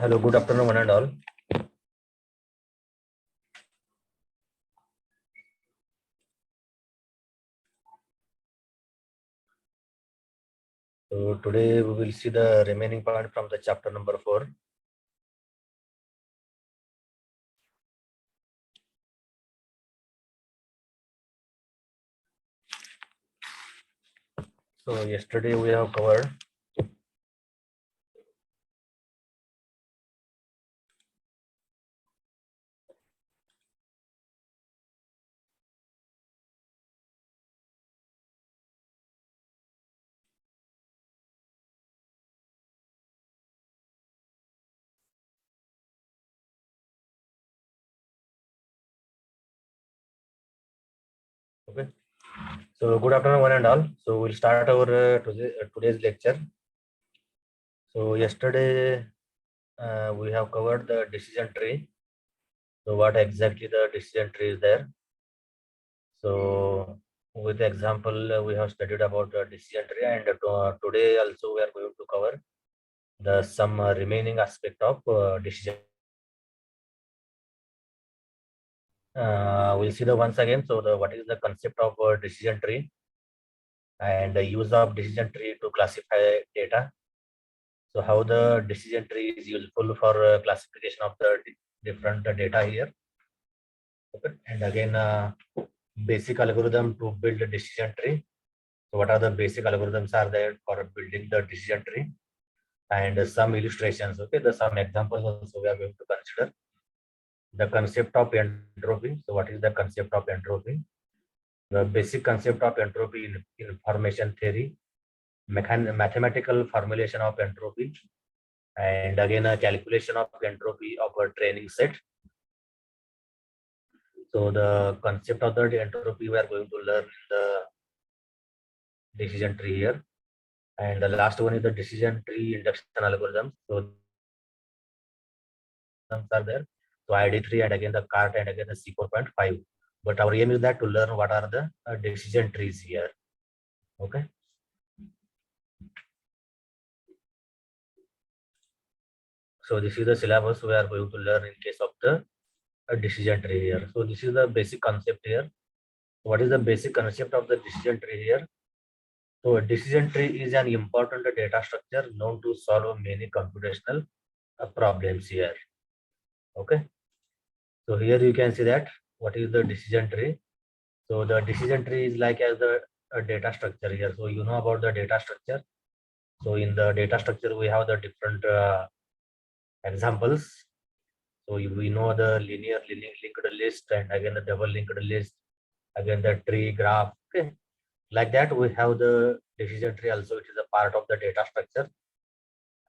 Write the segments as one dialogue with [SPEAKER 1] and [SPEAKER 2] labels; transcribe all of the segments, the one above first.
[SPEAKER 1] Hello, good afternoon, one and all. So today we will see the remaining part from the chapter number 4. So yesterday we have covered okay. So good afternoon, one and all. So we'll start our today's lecture. So yesterday we have covered the decision tree. So what exactly the decision tree is there? So with the example we have studied about the decision tree, and today also we are going to cover the some remaining aspect of decision. We'll see the once again. So the what is the concept of decision tree and the use of decision tree to classify data. So how the decision tree is useful for classification of the different data here. Okay. And again, basic algorithm to build a decision tree. So what are the basic algorithms are there for building the decision tree, and some illustrations. Okay, the some examples also we are going to consider. The concept of entropy. So what is the concept of entropy? The basic concept of entropy in information theory, mathematical formulation of entropy, and again a calculation of entropy of a training set. So the concept of the entropy we are going to learn in the decision tree here. And the last one is the decision tree induction algorithms. So are there. So ID3 and again the CART and again the C4.5. But our aim is that to learn what are the decision trees here. Okay. So this is the syllabus we are going to learn in case of the decision tree here. So this is the basic concept here. What is the basic concept of the decision tree here? So a decision tree is an important data structure known to solve many computational problems here. Okay. So here you can see that what is the decision tree. So the decision tree is like as the data structure here. So you know about the data structure. So in the data structure we have the different examples. So we know the linear linked list and again the double linked list, again the tree graph. Okay. Like that we have the decision tree also, which is a part of the data structure,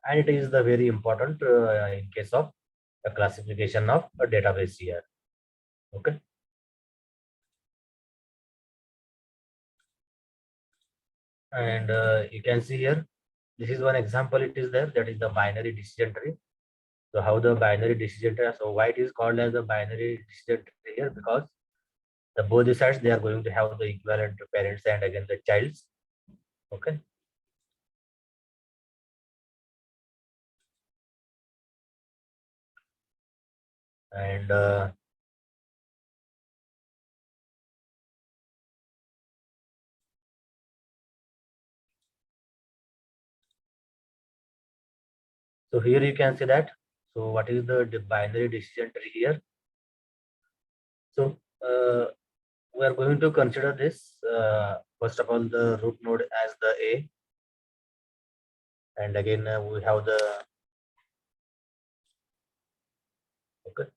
[SPEAKER 1] and it is the very important in case of the classification of a database here. Okay. And you can see here, this is one example it is there, that is the binary decision tree. So how the binary decision tree, so why it is called as the binary decision tree here? Because the both the sides they are going to have the equivalent parents and again the childs. Okay. And so here you can see that. So what is the binary decision tree here? So we are going to consider this first of all the root node as the A, and again we have the okay.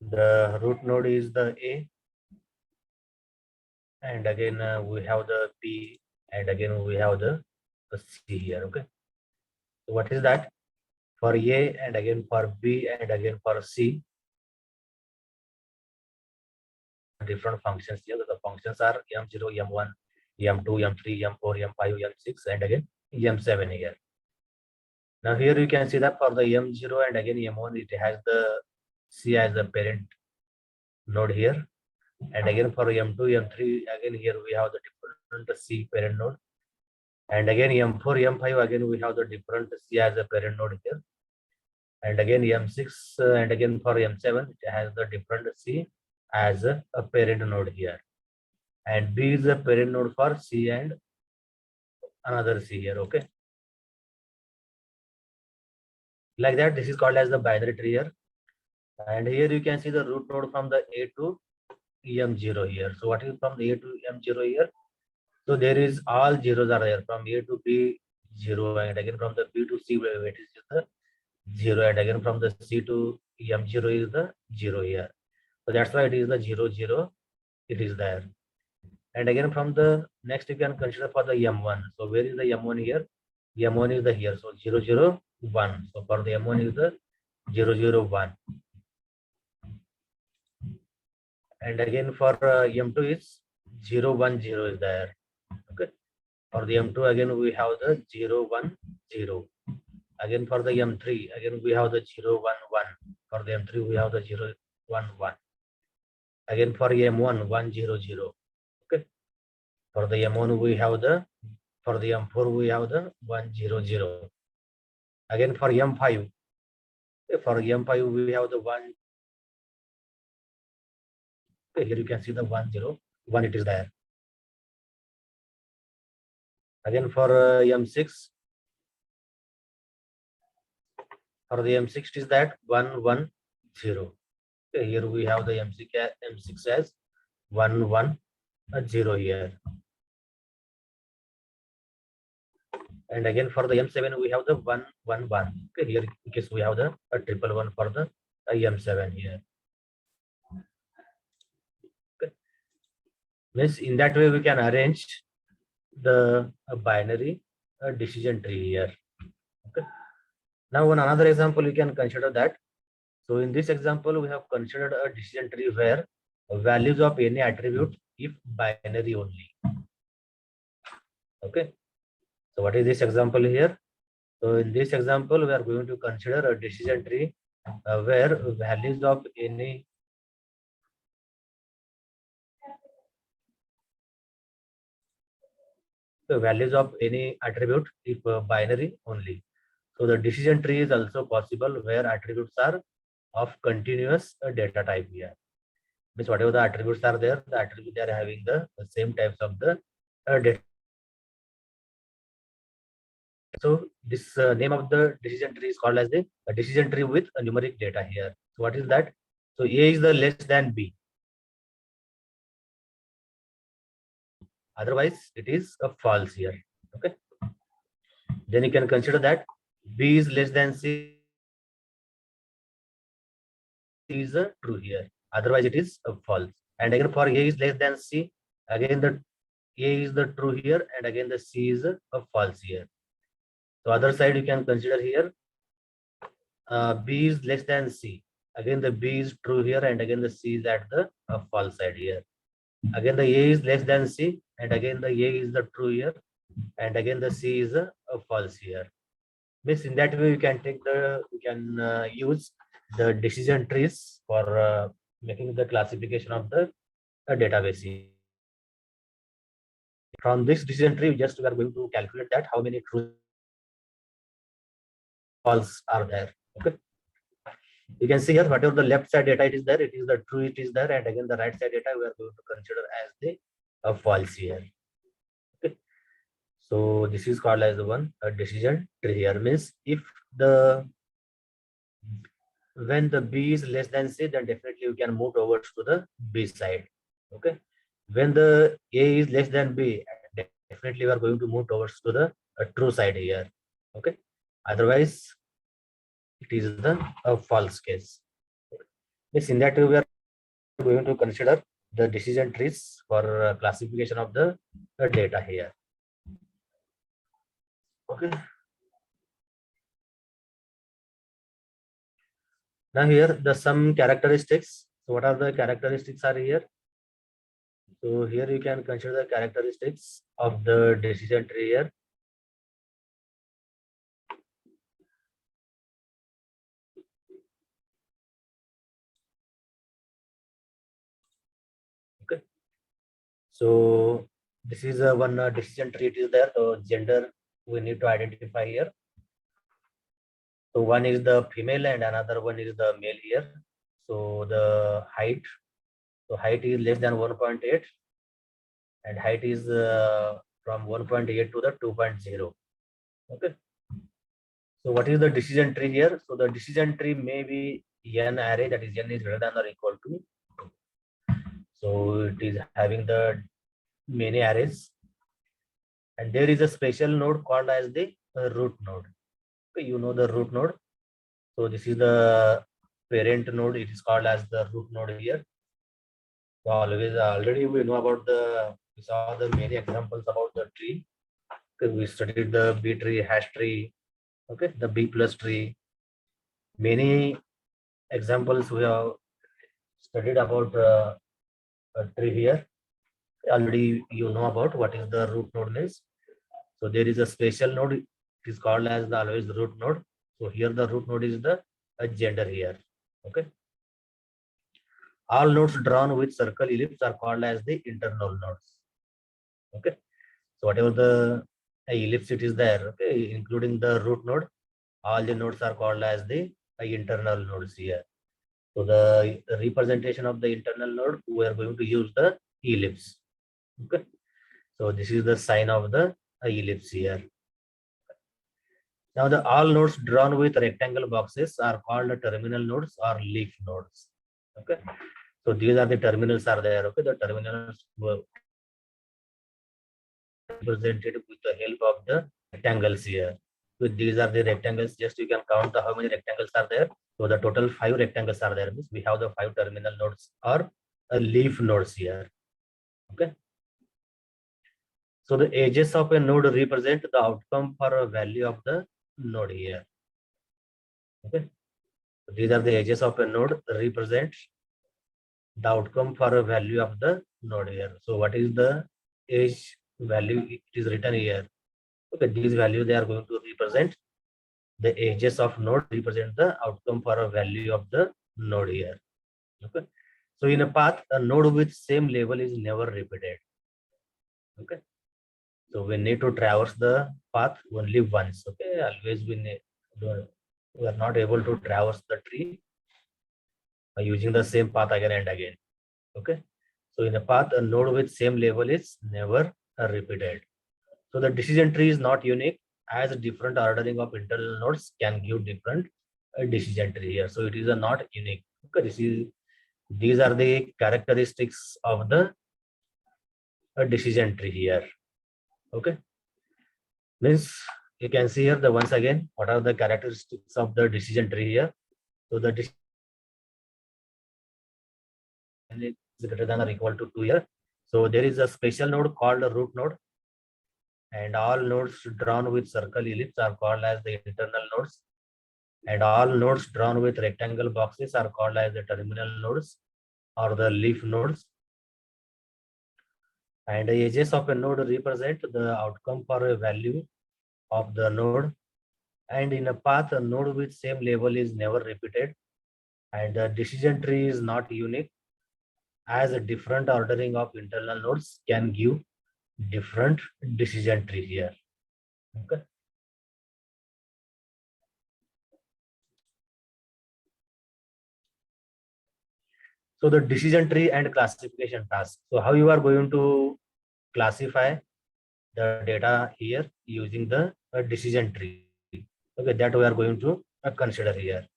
[SPEAKER 1] The root node is the A, and again we have the B, and again we have the C here. Okay. So what is that? For A and again for B and again for C, different functions here. The functions are M0, M1, M2, M3, M4, M5, M6, and again M7 here. Now here you can see that for the M0 and again M1, it has the C as a parent node here. And again for M2, M3, again here we have the different C parent node. And again M4, M5, again we have the different C as a parent node here. And again M6 and again for M7, it has the different C as a parent node here. And B is a parent node for C and another C here, okay? Like that, this is called as the binary tree here. And here you can see the root node from the A to M0 here. So what is from the A to M0 here? So there is all zeros are there from A to B 0, and again from the B to C it is the 0, and again from the C to M0 is the 0 here. So that's why it is the 0 0, it is there. And again from the next you can consider for the M1. So where is the M1 here? M1 is the here. So 0 0 1. So for the M1 is the 0 0 1. And again for M2 is 0 1 0 is there. Okay. For the M2 again we have the 0 1 0. Again for the M3 again we have the 0 1 1. For the M3 we have the 0 1 1. Again for M1 1 0 0. Okay. For the M1 we have the, for the M4 we have the 1 0 0. Again for M5, for M5 we have the 1. Okay, here you can see the 1 0 1, it is there. Again for M6, for the M6 is that 1 1 0. Okay, here we have the M6 as 1 1 0 here. And again for the M7 we have the 1 1 1. Okay, here in case we have the triple 1 for the M7 here. Okay. Means in that way we can arrange the binary decision tree here. Okay. Now on another example you can consider that. So in this example we have considered a decision tree where values of any attribute if binary only. Okay. So what is this example here? So in this example we are going to consider a decision tree where values of any attribute if binary only. So the decision tree is also possible where attributes are of continuous data type here. Means whatever the attributes are there, the attribute they are having the same types of the data. So this name of the decision tree is called as a decision tree with a numeric data here. So what is that? So A is the less than B. Otherwise, it is a false here. Okay. Then you can consider that B is less than C is a true here. Otherwise, it is a false. And again, for A is less than C, again the A is the true here, and again the C is a false here. So other side you can consider here B is less than C. Again the B is true here, and again the C is at the false side here. Again the A is less than C, and again the A is the true here, and again the C is a false here. Means in that way you can take the, you can use the decision trees for making the classification of the database. From this decision tree, just we are going to calculate that how many true false are there. Okay. You can see here whatever the left side data it is there, it is the true, it is there, and again the right side data we are going to consider as the false here. Okay. So this is called as the one decision tree here. Means if the, when the B is less than C, then definitely you can move towards to the B side. Okay. When the A is less than B, definitely we are going to move towards to the true side here. Okay. Otherwise, it is the false case. Yes, in that way we are going to consider the decision trees for classification of the data here. Okay. Now here the some characteristics. So what are the characteristics are here? So here you can consider the characteristics of the decision tree here. So this is one decision tree. It is there. So gender we need to identify here. So one is the female and another one is the male here. So the height. So height is less than 1.8 and height is from 1.8 to the 2.0. Okay. So what is the decision tree here? So the decision tree may be n array, that is n is greater than or equal to 2. So it is having the many arrays. And there is a special node called as the root node. Okay, you know the root node. So this is the parent node. It is called as the root node here. So already we know about we saw the many examples about the tree. Okay, we studied the B tree, hash tree, okay, the B plus tree. Many examples we have studied about a tree here. Already you know about what is the root node means. So there is a special node. It is called as the always root node. So here the root node is the gender here. Okay. All nodes drawn with circle ellipse are called as the internal nodes. Okay. So whatever the ellipse it is there, okay, including the root node, all the nodes are called as the internal nodes here. So the representation of the internal node, we are going to use the ellipse. Okay. So this is the sign of the ellipse here. Now the all nodes drawn with rectangle boxes are called terminal nodes or leaf nodes. Okay. So these are the terminals are there. Okay. The terminals were represented with the help of the rectangles here. So these are the rectangles. Just you can count how many rectangles are there. So the total 5 rectangles are there. Means we have the 5 terminal nodes or leaf nodes here. Okay. So the edges of a node represent the outcome for a value of the node here. Okay. So these are the edges of a node represent the outcome for a value of the node here. So what is the edge value? It is written here. Okay, these values they are going to represent the edges of node, represent the outcome for a value of the node here. Okay. So in a path, a node with same label is never repeated. Okay. So we need to traverse the path only once. Okay. Always we are not able to traverse the tree by using the same path again and again. Okay. So in a path, a node with same label is never repeated. So the decision tree is not unique, as different ordering of internal nodes can give different decision tree here. So it is a not unique. Okay. These are the characteristics of the decision tree here. Okay. Means you can see here the once again what are the characteristics of the decision tree here. So the decision is greater than or equal to 2 here. So there is a special node called a root node, and all nodes drawn with circle ellipse are called as the internal nodes, and all nodes drawn with rectangle boxes are called as the terminal nodes or the leaf nodes. And the edges of a node represent the outcome for a value of the node. And in a path, a node with same label is never repeated, and the decision tree is not unique, as a different ordering of internal nodes can give different decision tree here. Okay. So the decision tree and classification task. So how you are going to classify the data here using the decision tree. Okay, that we are going to consider here.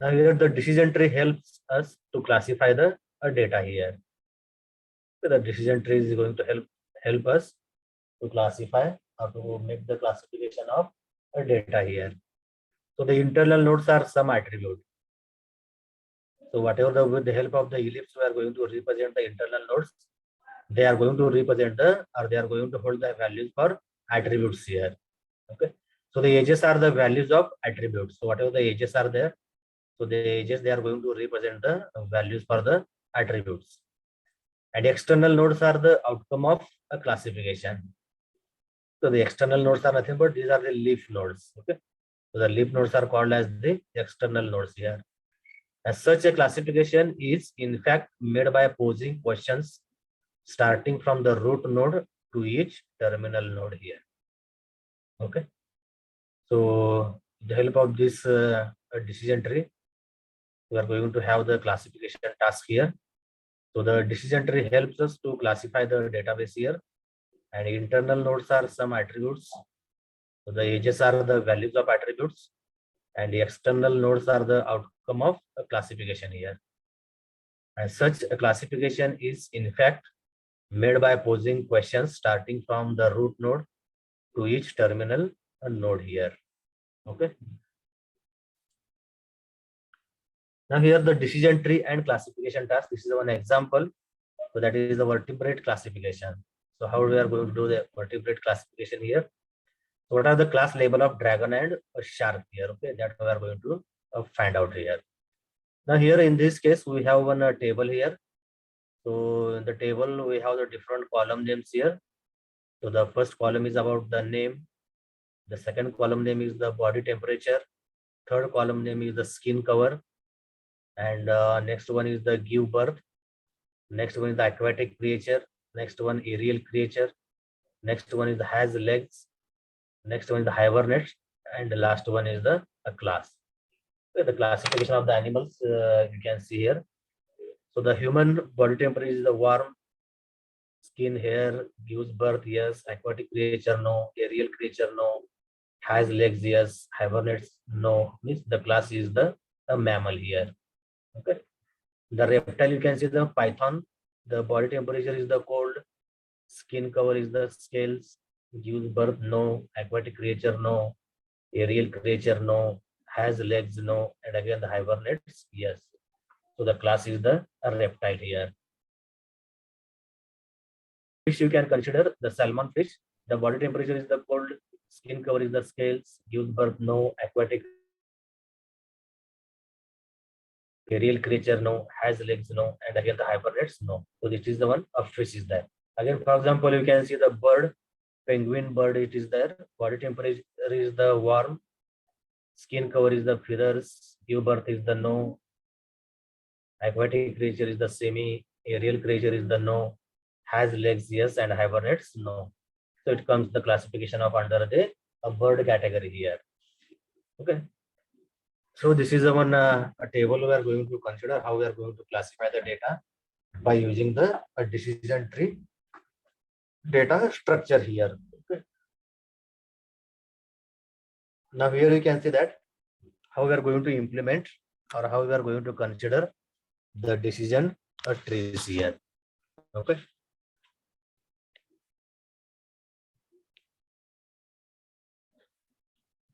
[SPEAKER 1] Now here the decision tree helps us to classify the data here. Okay, the decision tree is going to help us to classify or to make the classification of data here. So the internal nodes are some attribute. So whatever with the help of the ellipse, we are going to represent the internal nodes. They are going to represent they are going to hold the values for attributes here. Okay. So the edges are the values of attributes. So whatever the edges are there, so the edges they are going to represent the values for the attributes. And external nodes are the outcome of a classification. So the external nodes are nothing but these are the leaf nodes. Okay. So the leaf nodes are called as the external nodes here. As such, a classification is in fact made by posing questions starting from the root node to each terminal node here. Okay. So with the help of this decision tree, we are going to have the classification task here. So the decision tree helps us to classify the database here, and internal nodes are some attributes. So the edges are the values of attributes, and the external nodes are the outcome of a classification here. And such a classification is in fact made by posing questions starting from the root node to each terminal node here. Okay. Now here the decision tree and classification task. This is one example. So that is the vertebrate classification. So how we are going to do the vertebrate classification here? So what are the class label of dragon and a shark here? Okay, that we are going to find out here. Now here in this case we have one table here. So in the table we have the different column names here. So the first column is about the name. The second column name is the body temperature. Third column name is the skin color. And next one is the give birth. Next one is the aquatic creature. Next one aerial creature. Next one is the has legs. Next one is the hibernate. And the last one is the class. Okay, the classification of the animals you can see here. So the human body temperature is the warm. Skin, hair, gives birth, yes. Aquatic creature, no. Aerial creature, no. Has legs, yes. Hibernates, no. Means the class is the mammal here. Okay. The reptile, you can see the python. The body temperature is the cold. Skin cover is the scales. Gives birth, no. Aquatic creature, no. Aerial creature, no. Has legs, no. And again the hibernates, yes. So the class is the reptile here. Fish, you can consider the salmon fish. The body temperature is the cold. Skin cover is the scales. Gives birth, no. Aquatic aerial creature, no. Has legs, no. And again the hibernates, no. So this is the one of fish is there. Again, for example, you can see the bird, penguin bird, it is there. Body temperature is the warm. Skin cover is the feathers. Give birth is the no. Aquatic creature is the semi. Aerial creature is the no. Has legs, yes, and hibernates, no. So it comes the classification of under the bird category here. Okay. So this is the one a table we are going to consider how we are going to classify the data by using the decision tree data structure here. Okay. Now here you can see that how we are going to implement or how we are going to consider the decision trees here. Okay.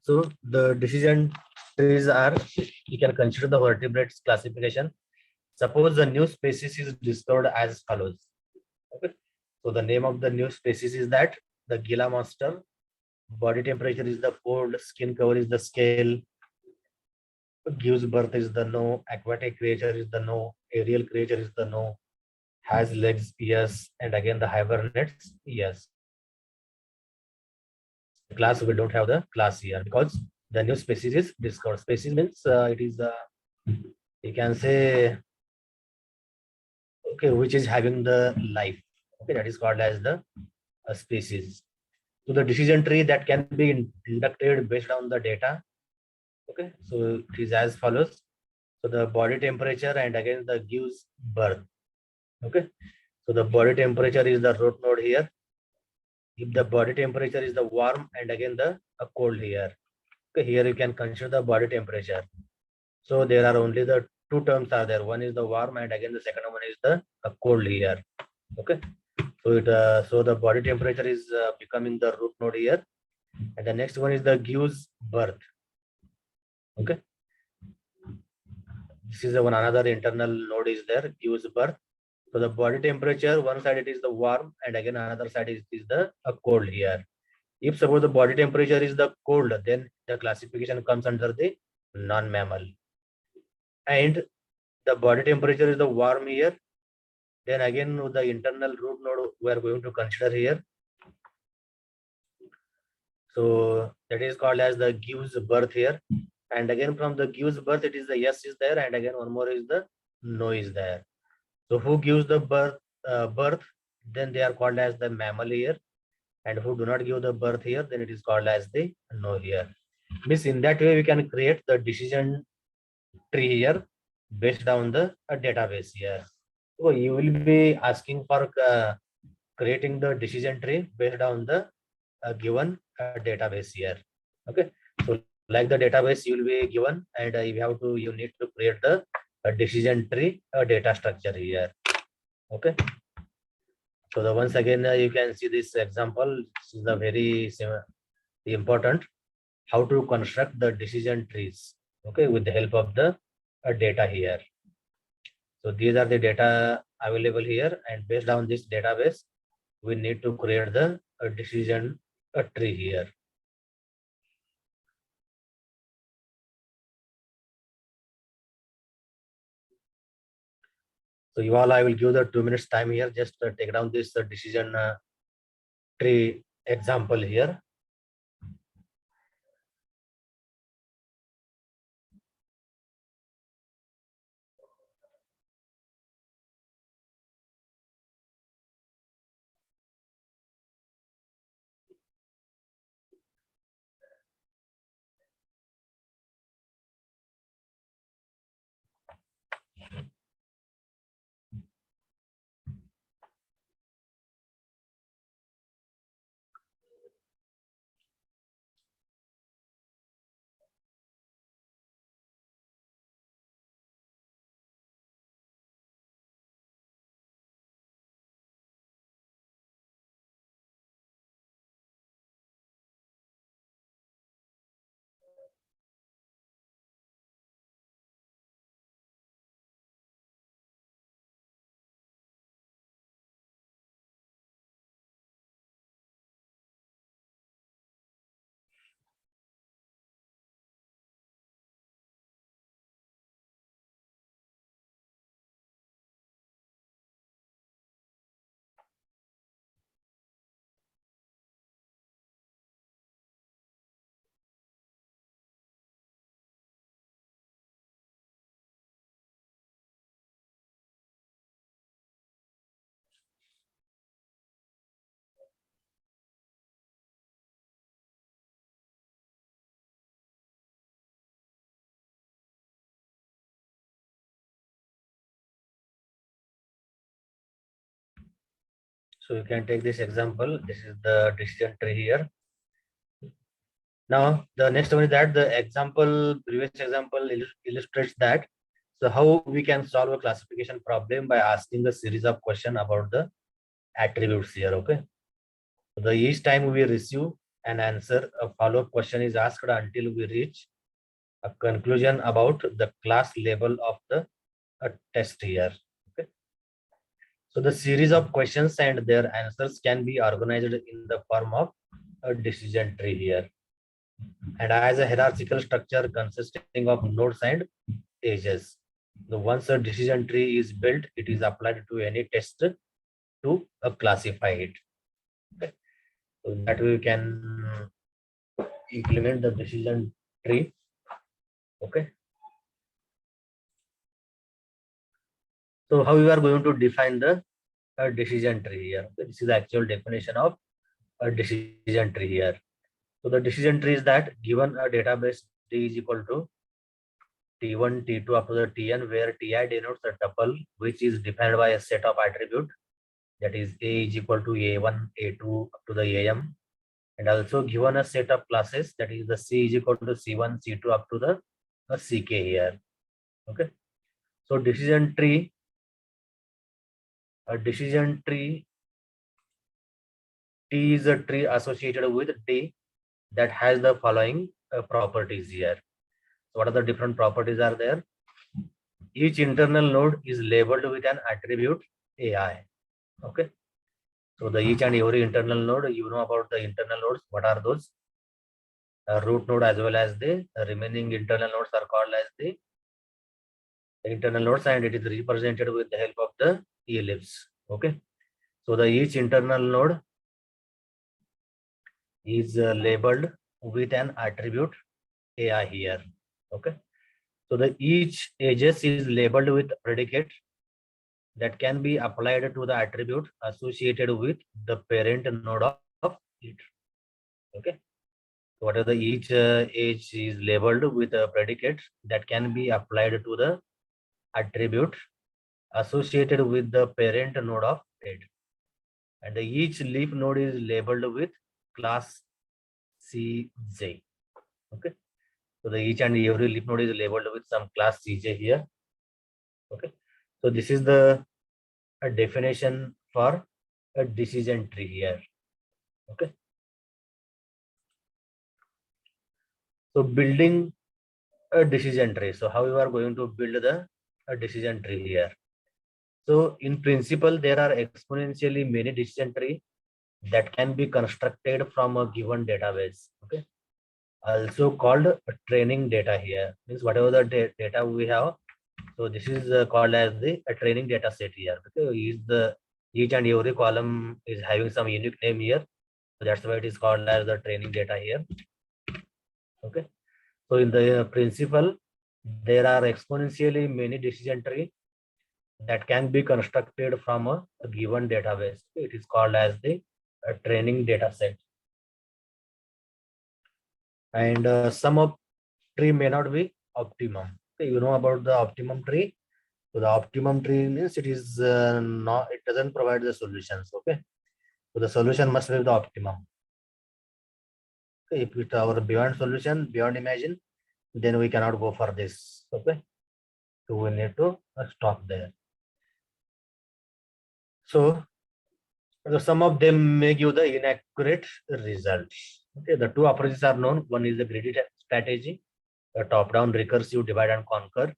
[SPEAKER 1] So the decision trees are, you can consider the vertebrates classification. Suppose the new species is discovered as follows. Okay. So the name of the new species is that the Gila monster. Body temperature is the cold. Skin cover is the scale. Gives birth is the no. Aquatic creature is the no. Aerial creature is the no. Has legs, yes. And again the hibernates, yes. Class, we don't have the class here because the new species is discovered. Species means it is you can say, okay, which is having the life. Okay, that is called as the species. So the decision tree that can be inducted based on the data. Okay, so it is as follows. So the body temperature and again the gives birth. Okay, so the body temperature is the root node here. If the body temperature is the warm and again the cold here. Okay, here you can consider the body temperature. So there are only the two terms are there. One is the warm and again the second one is the cold here. Okay, so it so the body temperature is becoming the root node here, and the next one is the gives birth. Okay, this is the one another internal node is there, gives birth. So the body temperature, one side it is the warm and again another side is the cold here. If suppose the body temperature is the cold, then the classification comes under the non-mammal. And the body temperature is the warm here. Then again the internal root node we are going to consider here. So that is called as the gives birth here. And again from the gives birth it is the yes is there and again one more is the no is there. So who gives the birth? then they are called as the mammal here. And who do not give the birth here, then it is called as the no here. Means in that way we can create the decision tree here based on the database here. So you will be asking for creating the decision tree based on the given database here. Okay, so like the database you will be given, and you need to create the decision tree data structure here. Okay, so the once again you can see this example. This is a very important how to construct the decision trees. Okay, with the help of the data here. So these are the data available here, and based on this database we need to create the decision tree here. So you all, I will give the 2 minutes time here. Just take down this decision tree example here. So you can take this example. This is the decision tree here. Now the next one is that the previous example illustrates that. So how we can solve a classification problem by asking a series of questions about the attributes here. Okay. So each time we receive an answer, a follow-up question is asked until we reach a conclusion about the class label of the test here. Okay. So the series of questions and their answers can be organized in the form of a decision tree here, and as a hierarchical structure consisting of nodes and edges. So once a decision tree is built, it is applied to any test to classify it. Okay. So that we can implement the decision tree. Okay. So how we are going to define the decision tree here? Okay. This is the actual definition of a decision tree here. So the decision tree is that given a database T is equal to T1, T2 up to the Tn, where Ti denotes a tuple which is defined by a set of attribute, that is A is equal to A1, A2 up to the AM, and also given a set of classes, that is the C is equal to C1, C2 up to the CK here. Okay. So decision tree, T is a tree associated with D that has the following properties here. So what are the different properties are there? Each internal node is labeled with an attribute AI. Okay. So the each and every internal node, you know about the internal nodes. What are those? Root node as well as the remaining internal nodes are called as the internal nodes, and it is represented with the help of the ellipse. Okay. So the each internal node is labeled with an attribute AI here. Okay. So the each edges is labeled with predicate that can be applied to the attribute associated with the parent node of it. Okay. Whatever each age is labeled with a predicate that can be applied to the attribute associated with the parent node of it. And each leaf node is labeled with class Cj. Okay. So the each and every leaf node is labeled with some class Cj here. Okay. So this is the definition for a decision tree here. Okay. So building a decision tree. So how you are going to build a decision tree here? So in principle, there are exponentially many decision tree that can be constructed from a given database. Okay. Also called training data here. Means whatever the data we have. So this is called as the training data set here. Okay. Each and every column is having some unique name here. So that's why it is called as the training data here. Okay. So in the principle, there are exponentially many decision tree that can be constructed from a given database. It is called as the training data set. And sum of tree may not be optimum. Okay, you know about the optimum tree. So the optimum tree means it is not, it doesn't provide the solutions. Okay. So the solution must be the optimum. Okay, if it's our beyond solution, beyond imagine, then we cannot go for this. Okay. So we need to stop there. So some of them may give the inaccurate results. Okay, the two approaches are known. One is the greedy strategy, the top-down recursive divide and conquer,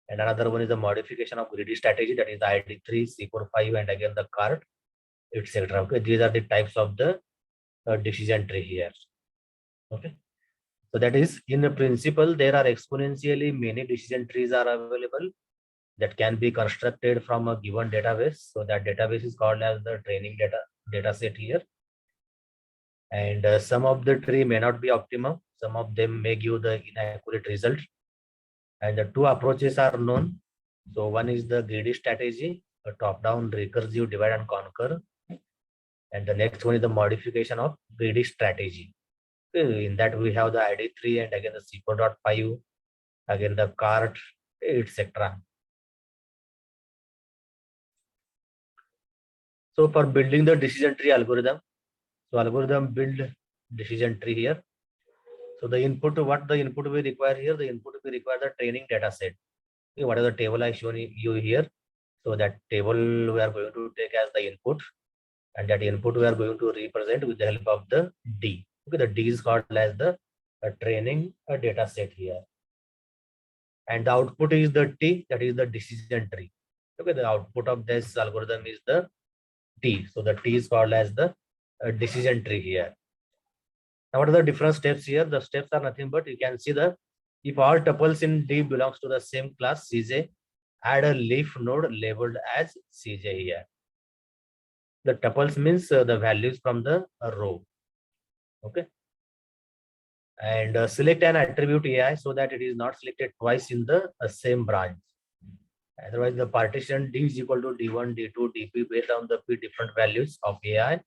[SPEAKER 1] and another one is the modification of greedy strategy, that is the ID3, C45, and again the cart, etc. Okay, these are the types of the decision tree here. Okay, so that is in the principle there are exponentially many decision trees are available that can be constructed from a given database. So that database is called as the training data set here. And some of the tree may not be optimum. Some of them may give the inaccurate result. And the two approaches are known. So one is the greedy strategy, a top-down recursive divide and conquer. And the next one is the modification of greedy strategy. In that we have the ID3 and again the C4.5, again the cart, etc. So for building the decision tree algorithm, so algorithm build decision tree here. So the input, what the input we require here, the input we require the training data set. Okay, what is the table I shown you here? So that table we are going to take as the input, and that input we are going to represent with the help of the D. Okay, the D is called as the training data set here. And the output is the T, that is the decision tree. Okay, the output of this algorithm is the T. So the T is called as the decision tree here. Now, what are the different steps here? The steps are nothing but you can see the if all tuples in D belongs to the same class Cj, add a leaf node labeled as Cj here. The tuples means the values from the row. Okay. And select an attribute AI so that it is not selected twice in the same branch. Otherwise, the partition D is equal to D1, D2, DP based on the P different values of AI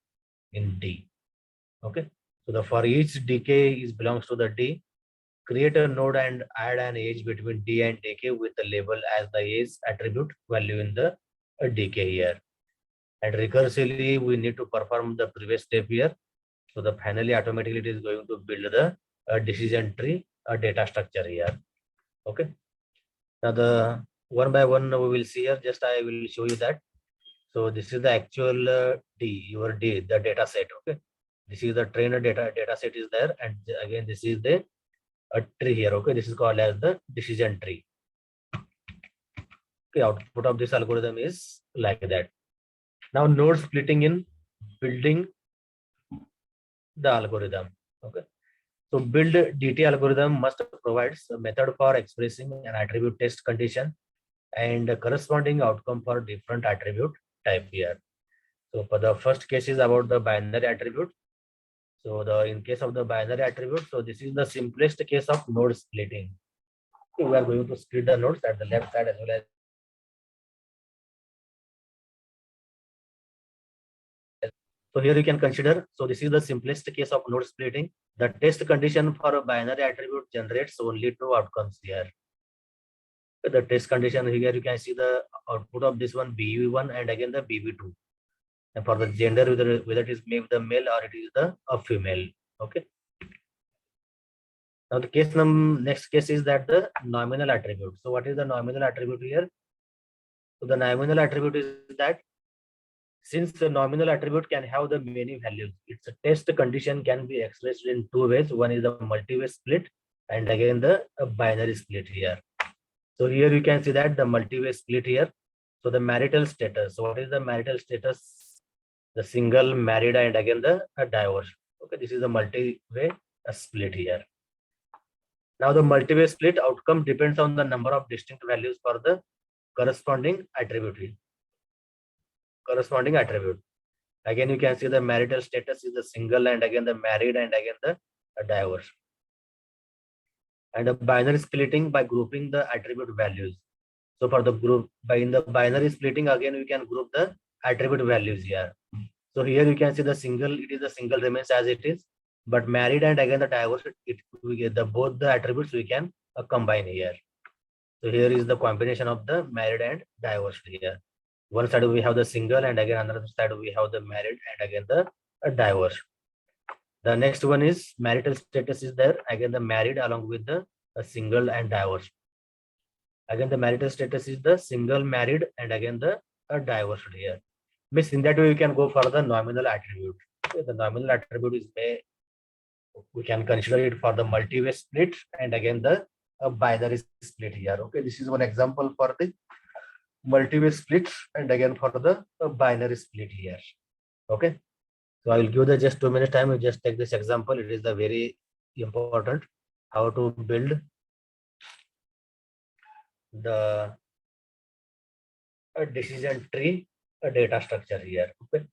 [SPEAKER 1] in D. Okay. So the for each decay is belongs to the D. Create a node and add an age between D and decay with the label as the age attribute value in the decay here. And recursively, we need to perform the previous step here. So the finally automatically it is going to build the decision tree data structure here. Okay. Now the one by one we will see here. Just I will show you that. So this is the actual D, your D, the data set. Okay. This is the trainer data set is there, and again this is the a tree here. Okay, this is called as the decision tree. Okay, output of this algorithm is like that. Now node splitting in building the algorithm. Okay, so build DT algorithm must provides a method for expressing an attribute test condition and a corresponding outcome for different attribute type here. So for the first case is about the binary attribute. So in case of the binary attribute, so this is the simplest case of node splitting. We are going to split the nodes at the left side as well as So here you can consider, so this is the simplest case of node splitting. The test condition for a binary attribute generates only two outcomes here. The test condition here, you can see the output of this one BV1 and again the BV2. And for the gender, whether it is the male or it is a female. Okay. Now the next case is that the nominal attribute. So what is the nominal attribute here? So the nominal attribute is that since the nominal attribute can have the many values, its test condition can be expressed in two ways. One is the multi-way split and again the binary split here. So here you can see that the multi-way split here. So the marital status. So what is the marital status? The single, married, and again the divorce. Okay, this is the multi-way split here. Now the multi-way split outcome depends on the number of distinct values for the corresponding attribute. Again, you can see the marital status is the single and again the married and again the divorce. And a binary splitting by grouping the attribute values. So for the group, in the binary splitting, again, we can group the attribute values here. So here you can see the single, it is the single remains as it is, but married and again the divorce, we get both the attributes we can combine here. So here is the combination of the married and divorced here. One side we have the single and again another side we have the married and again the divorced. The next one is marital status is there, again the married along with the single and divorced. Again the marital status is the single, married and again the divorced here. Means in that way you can go for the nominal attribute. Okay, the nominal attribute is we can consider it for the multi-way split and again the binary split here. Okay, this is one example for the multi-way split and again for the binary split here. Okay, so I will give the just 2 minutes time. We just take this example. It is the very important how to build the decision tree data structure here. Okay.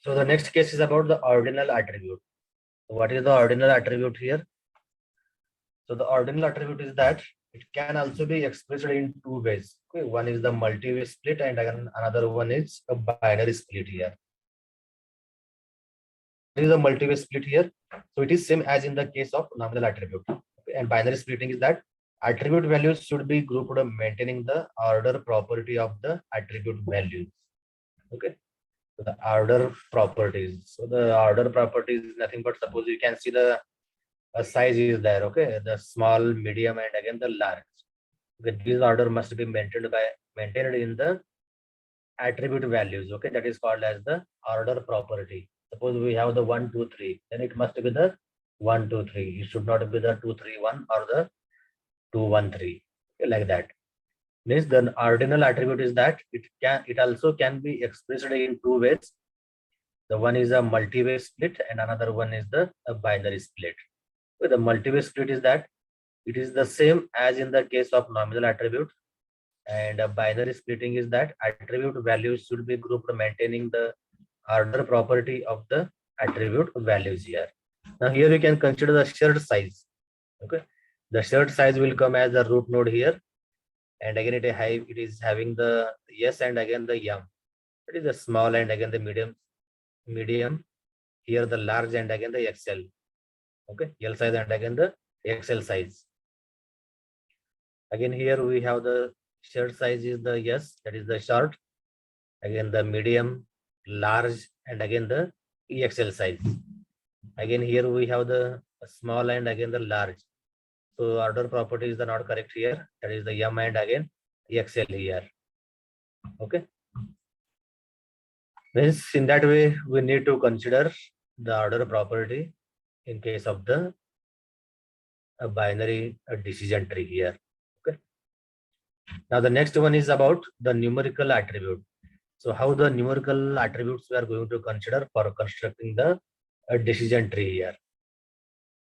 [SPEAKER 1] So the next case is about the ordinal attribute. What is the ordinal attribute here? So the ordinal attribute is that it can also be expressed in two ways. Okay, one is the multi-way split and again another one is a binary split here. This is a multi-way split here. So it is same as in the case of nominal attribute. Okay, and binary splitting is that attribute values should be grouped maintaining the order property of the attribute values. Okay. So the order properties. So the order properties is nothing but suppose you can see the size is there. Okay, the small, medium, and again the large. Okay, this order must be maintained in the attribute values. Okay, that is called as the order property. Suppose we have the 1, 2, 3, then it must be the 1, 2, 3. It should not be the 2, 3, 1 or the 2, 1, 3. Okay, like that. Means the ordinal attribute is that it also can be expressed in two ways. The one is a multi-way split and another one is the a binary split. The multi-way split is that it is the same as in the case of nominal attribute, and a binary splitting is that attribute values should be grouped maintaining the order property of the attribute values here. Now here you can consider the shared size. Okay, the shared size will come as a root node here, and again it is having the S and again the M. It is the small and again the medium. Here the large and again the XL. Okay, L size and again the XL size. Again here we have the shared size is the S, that is the short. Again the medium, large, and again the EXL size. Again here we have the small and again the large. So order property is the not correct here. That is the M and again EXL here. Okay. Means in that way we need to consider the order property in case of the binary decision tree here. Okay. Now the next one is about the numerical attribute. So how the numerical attributes we are going to consider for constructing the decision tree here.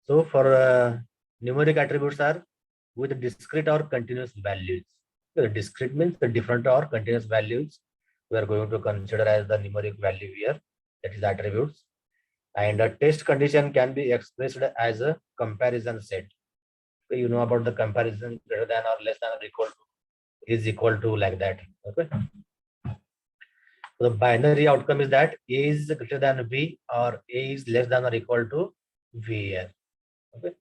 [SPEAKER 1] So for numeric attributes are with discrete or continuous values. The discrete means the different or continuous values we are going to consider as the numeric value here, that is attributes. And a test condition can be expressed as a comparison set. So you know about the comparison greater than or less than or equal to is equal to like that. Okay. So the binary outcome is that A is greater than B or A is less than or equal to V here. Okay.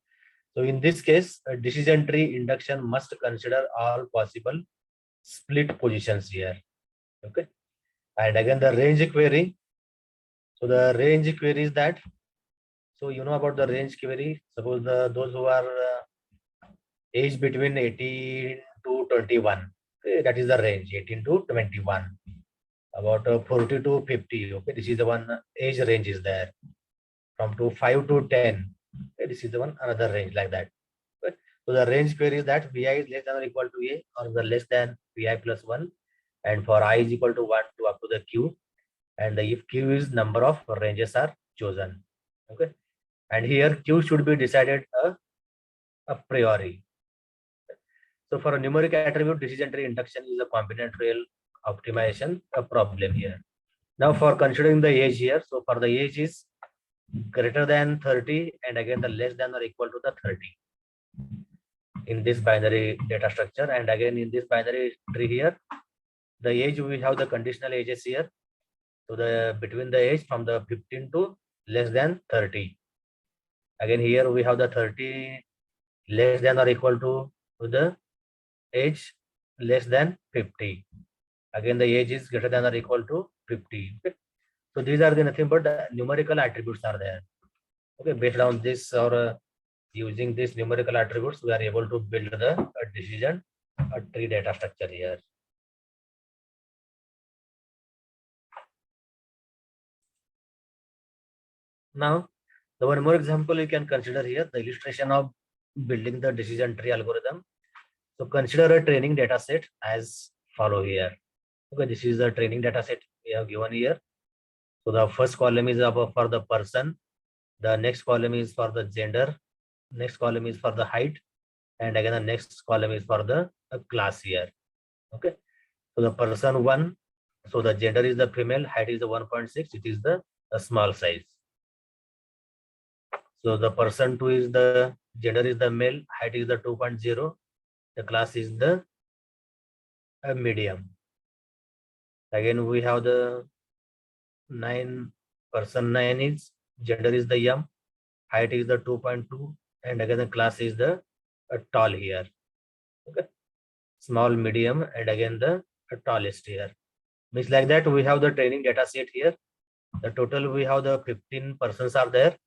[SPEAKER 1] So in this case, a decision tree induction must consider all possible split positions here. Okay. And again, the range query. So the range query is that. So you know about the range query. Suppose those who are aged between 18 to 21. Okay, that is the range 18 to 21. About 40 to 50. Okay, this is the one age range is there. From 5 to 10. Okay, this is the one another range like that. Okay. So the range query is that Vi is less than or equal to A or the less than Vi plus 1, and for I is equal to 1 to up to the Q, and if Q is number of ranges are chosen. Okay, and here Q should be decided a priori. So for a numeric attribute, decision tree induction is a combinatorial optimization problem here. Now for considering the age here, so for the age is greater than 30 and again the less than or equal to the 30 in this binary data structure, and again in this binary tree here, the age we have the conditional ages here. So the between the age from the 15 to less than 30. Again here we have the 30 less than or equal to the age less than 50. Again the age is greater than or equal to 50. Okay. So these are the nothing but the numerical attributes are there. Okay, based on this or using these numerical attributes, we are able to build the decision tree data structure here. Now, the one more example you can consider here, the illustration of building the decision tree algorithm. So consider a training data set as follow here. Okay, this is the training data set we have given here. So the first column is for the person, the next column is for the gender, next column is for the height, and again the next column is for the class here. Okay, so the person 1, so the gender is the female, height is the 1.6, it is the small size. So the person 2 is the gender is the male, height is the 2.0, the class is the medium. Again we have the 9, person 9 is gender is the M, height is the 2.2, and again the class is the tall here. Okay, small, medium, and again the tallest here. Means like that we have the training data set here. The total we have the 15 persons are there.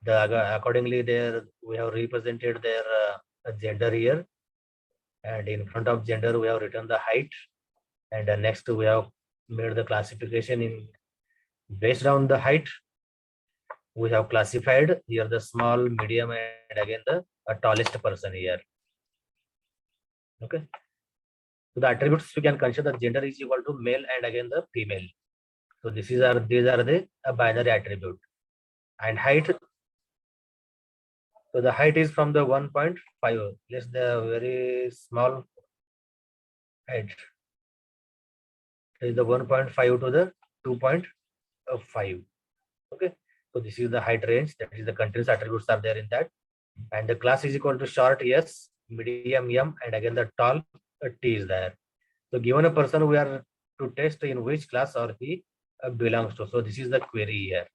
[SPEAKER 1] Accordingly there we have represented their gender here. and in front of gender we have written the height, and next we have made the classification in based on the height. We have classified here the small, medium, and again the tallest person here. Okay. So the attributes we can consider, the gender is equal to male and again the female. So these are the binary attribute. And height. So the height is from the 1.5. Let's the very small height. It is the 1.5 to the 2.5. Okay. So this is the height range. That is the continuous attributes are there in that. And the class is equal to short S, medium M, and again the tall T is there. So given a person, we are to test in which class or he belongs to. So this is the query here.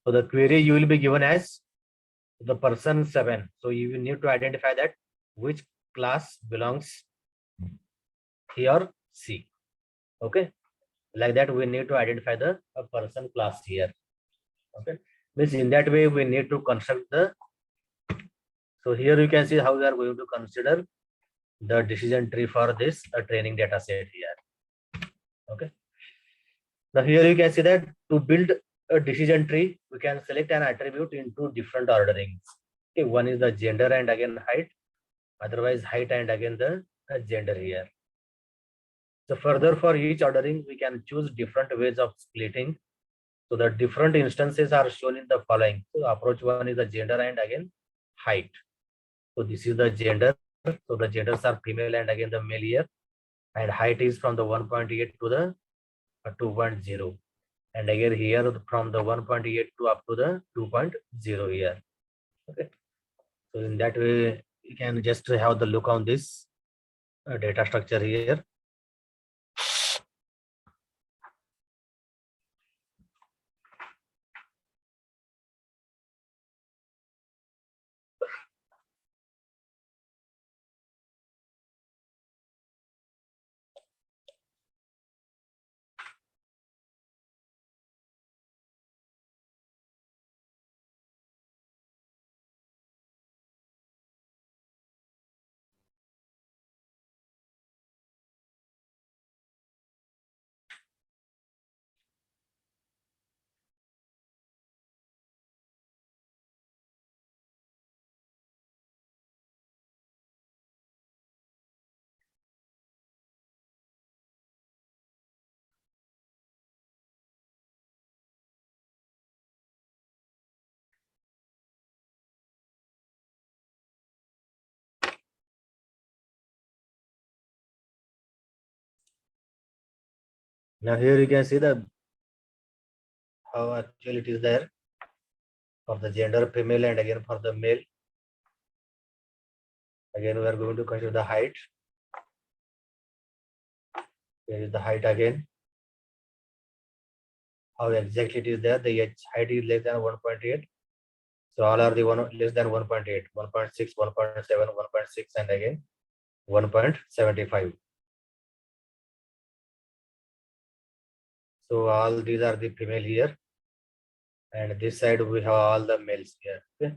[SPEAKER 1] So the query you will be given as the person 7. So you will need to identify that which class belongs he or she. Okay. Like that, we need to identify the person class here. Okay. Means in that way, we need to construct the. So here you can see how we are going to consider the decision tree for this training data set here. Okay. Now here you can see that to build a decision tree, we can select an attribute into different orderings. Okay, one is the gender and again height, otherwise height and again the gender here. So further for each ordering, we can choose different ways of splitting. So the different instances are shown in the following. So approach one is the gender and again height. So this is the gender. So the genders are female and again the male here. And height is from the 1.8 to the 2.0. And again here from the 1.8 to up to the 2.0 here. Okay. So in that way, you can just have the look on this data structure here. Now here you can see the how actually it is there for the gender female and again for the male. Again we are going to consider the height. Here is the height again. How exactly it is there? The height is less than 1.8. So all are the less than 1.8, 1.6, 1.7, 1.6, and again 1.75. So all these are the female here, and this side we have all the males here. Okay.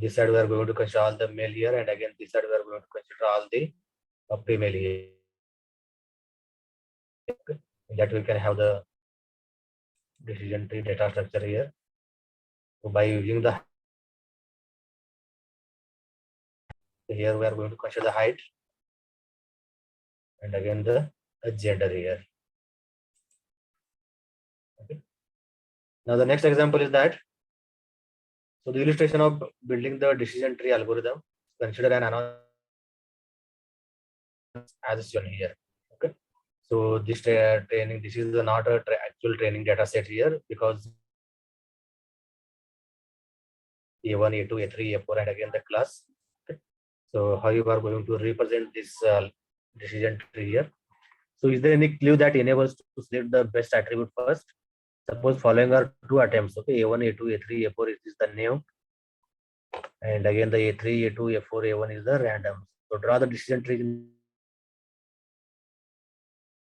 [SPEAKER 1] This side we are going to consider all the male here, and again this side we are going to consider all the female here. Okay. That we can have the decision tree data structure here. So by using the here we are going to consider the height, and again the gender here. Okay. Now the next example is that. So the illustration of building the decision tree algorithm, consider an announcement as shown here. Okay. So this training, this is not a actual training data set here because A1, A2, A3, A4, and again the class. Okay. So how you are going to represent this decision tree here? So is there any clue that enables to select the best attribute first? Suppose following are two attempts. Okay, A1, A2, A3, A4 is the name, and again the A3, A2, A4, A1 is the random. So draw the decision tree in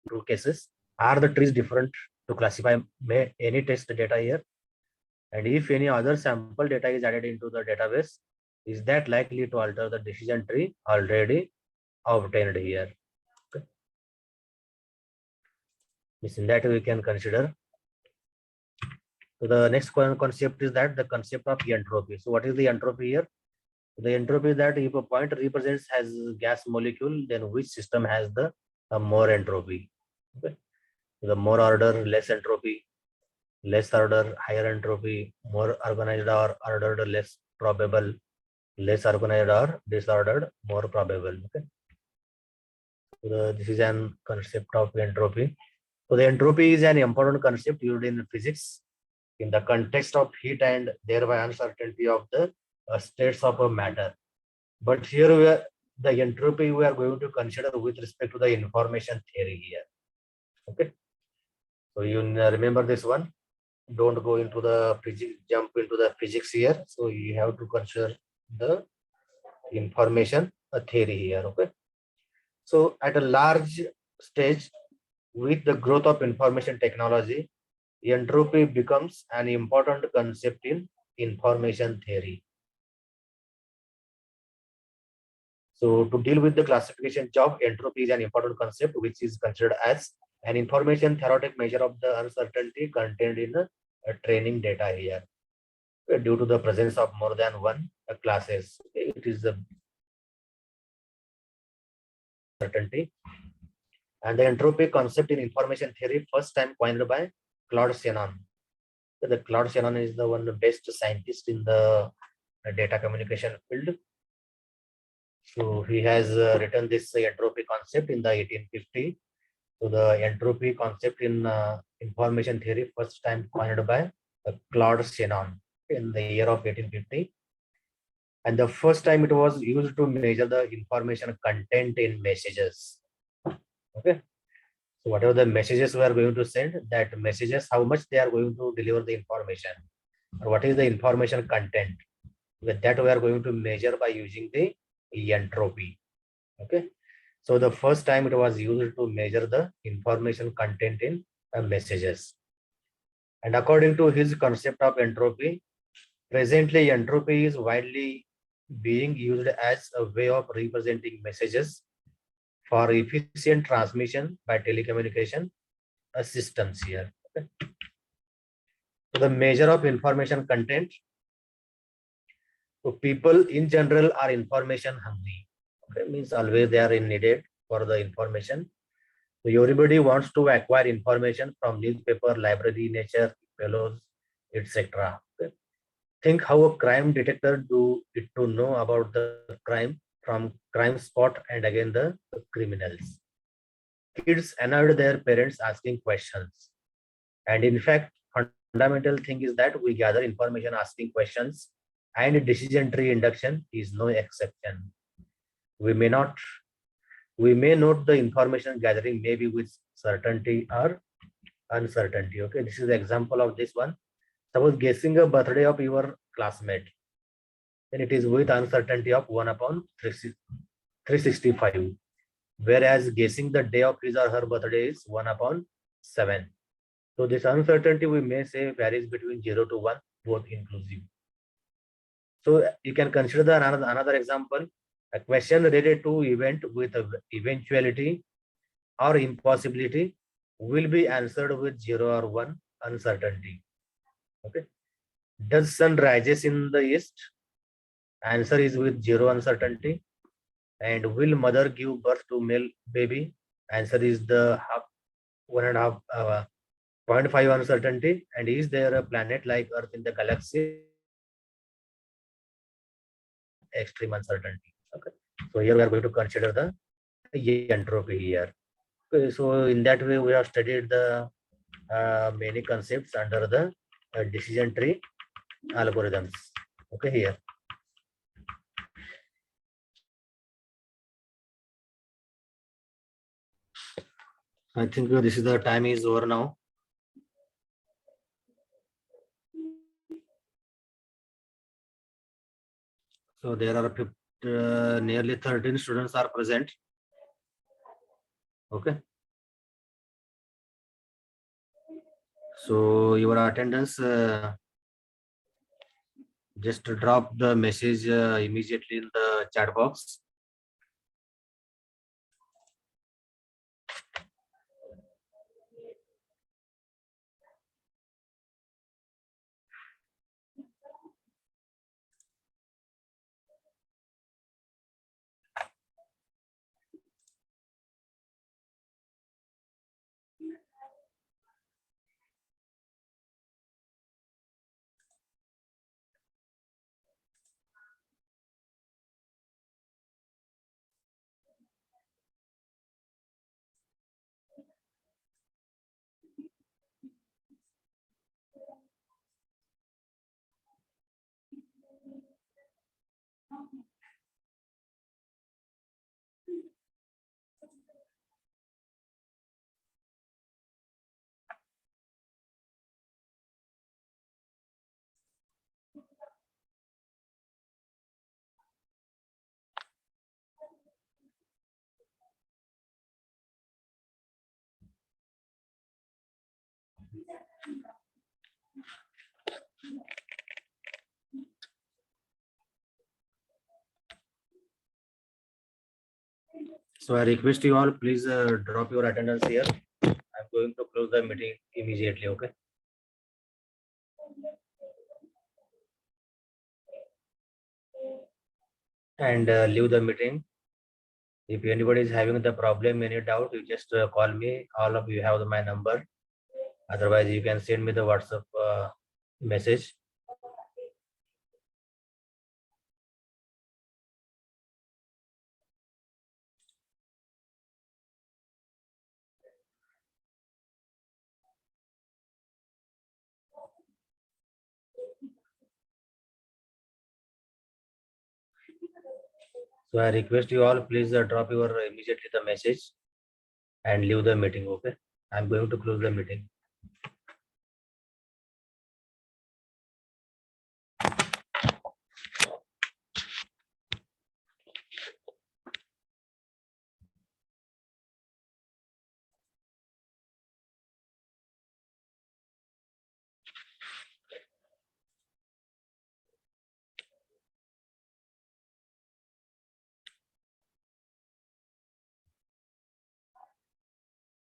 [SPEAKER 1] two cases. Are the trees different to classify any test data here? And if any other sample data is added into the database, is that likely to alter the decision tree already obtained here? Okay. In that we can consider. So the next concept is that the concept of entropy. So what is the entropy here? The entropy is that if a point represents as gas molecule, then which system has the more entropy? Okay. The more order, less entropy, less order, higher entropy, more organized or ordered, less probable, less organized or disordered, more probable. Okay. So this is an concept of entropy. So the entropy is an important concept used in physics in the context of heat and thereby uncertainty of the states of a matter. But here the entropy we are going to consider with respect to the information theory here. Okay. So you remember this one. Don't go into the physics, jump into the physics here. So you have to consider the information theory here. Okay. So at a large stage, with the growth of information technology, entropy becomes an important concept in information theory. So to deal with the classification job, entropy is an important concept which is considered as an information theoretic measure of the uncertainty contained in the training data here. Due to the presence of more than one classes, it is the uncertainty. And the entropy concept in information theory first time coined by Claude Shannon. The Claude Shannon is the one of the best scientist in the data communication field. So he has written this entropy concept in the 1850. So the entropy concept in information theory first time coined by Claude Shannon in the year of 1850. And the first time it was used to measure the information content in messages. Okay. So whatever the messages we are going to send, that messages, how much they are going to deliver the information, or what is the information content, with that we are going to measure by using the entropy. Okay. So the first time it was used to measure the information content in messages. And according to his concept of entropy, presently entropy is widely being used as a way of representing messages for efficient transmission by telecommunication systems here. Okay. So the measure of information content. So people in general are information hungry. Okay, means always they are in needed for the information. So everybody wants to acquire information from newspaper, library, nature, fellows, etc. Okay. Think how a crime detector do it to know about the crime from crime spot and again the criminals. Kids annoyed their parents asking questions. And in fact, fundamental thing is that we gather information asking questions and decision tree induction is no exception. We may note the information gathering maybe with certainty or uncertainty. Okay, this is the example of this one. Suppose guessing a birthday of your classmate, then it is with uncertainty of 1 upon 365. Whereas guessing the day of his or her birthday is 1 upon 7. So this uncertainty we may say varies between 0 to 1, both inclusive. So you can consider another example. A question related to event with eventuality or impossibility will be answered with 0 or 1 uncertainty. Okay. Does sun rises in the east? Answer is with 0 uncertainty. And will mother give birth to male baby? Answer is the 1.5 0.5 uncertainty. And is there a planet like Earth in the galaxy? Extreme uncertainty. Okay. So here we are going to consider the entropy here. Okay. So in that way, we have studied the many concepts under the decision tree algorithms. Okay, here. I think this is the time is over now. So there are nearly 13 students are present. Okay. So your attendance just drop the message immediately in the chat box. So I request you all, please drop your attendance here. I'm going to close the meeting immediately, okay? And leave the meeting. If anybody is having the problem, any doubt, you just call me. All of you have my number. Otherwise, you can send me the WhatsApp message. So I request you all, please drop your immediately the message and leave the meeting, okay? I'm going to close the meeting.